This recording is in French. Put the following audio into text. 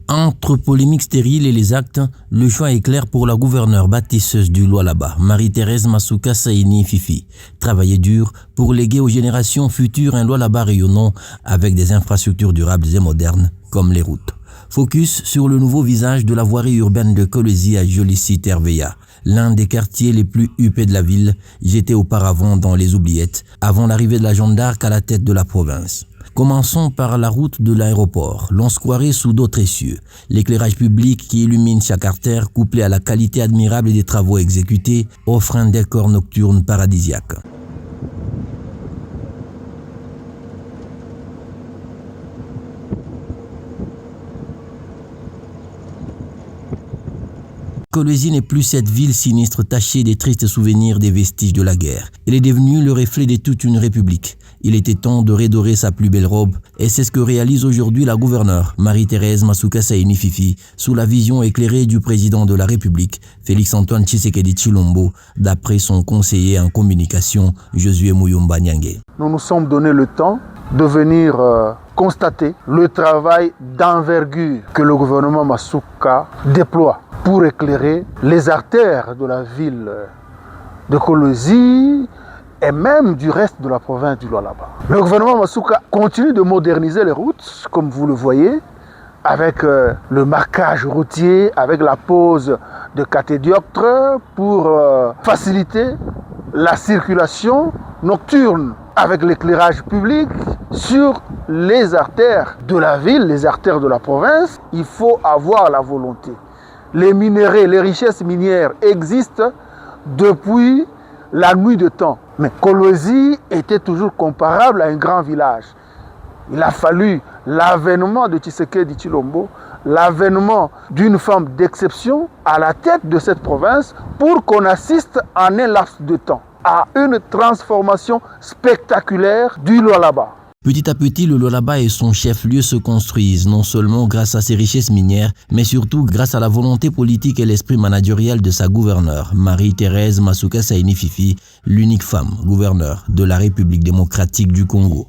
Entre polémiques stériles et les actes, le choix est clair pour la gouverneure bâtisseuse du Lualaba, Marie-Thérèse Masuka Saini Fifi. Travailler dur pour léguer aux générations futures un Lualaba rayonnant avec des infrastructures durables et modernes comme les routes. Focus sur le nouveau visage de la voirie urbaine de Kolwezi à Jolicy-Terveya, l'un des quartiers les plus huppés de la ville, jeté auparavant dans les oubliettes, avant l'arrivée de la Jeanne d'Arc à la tête de la province. Commençons par la route de l'aéroport, l'onsquarée sous d'autres cieux. L'éclairage public qui illumine chaque artère, couplé à la qualité admirable des travaux exécutés, offre un décor nocturne paradisiaque. Kolwezi n'est plus cette ville sinistre tachée des tristes souvenirs des vestiges de la guerre. Elle est devenue le reflet de toute une république. Il était temps de redorer sa plus belle robe et c'est ce que réalise aujourd'hui la gouverneure Marie-Thérèse Masuka Saini Fifi sous la vision éclairée du président de la République, Félix-Antoine Tshisekedi Tshilombo, d'après son conseiller en communication, Josué Muyumba Nyange. Nous nous sommes donné le temps de venir constater le travail d'envergure que le gouvernement Masuka déploie pour éclairer les artères de la ville de Kolwezi et même du reste de la province du Lualaba. Le gouvernement Masuka continue de moderniser les routes, comme vous le voyez, avec le marquage routier, avec la pose de catédioptres pour faciliter la circulation nocturne, avec l'éclairage public sur les artères de la ville, les artères de la province. Il faut avoir la volonté. Les minéraux, les richesses minières existent depuis la nuit de temps. Mais Kolwezi était toujours comparable à un grand village. Il a fallu l'avènement de Tshisekedi Tshilombo, l'avènement d'une femme d'exception à la tête de cette province pour qu'on assiste en un laps de temps à une transformation spectaculaire du Lualaba. Petit à petit, le Lualaba et son chef-lieu se construisent, non seulement grâce à ses richesses minières, mais surtout grâce à la volonté politique et l'esprit managérial de sa gouverneure, Marie-Thérèse Masuka Saini Fifi, l'unique femme gouverneure de la République démocratique du Congo.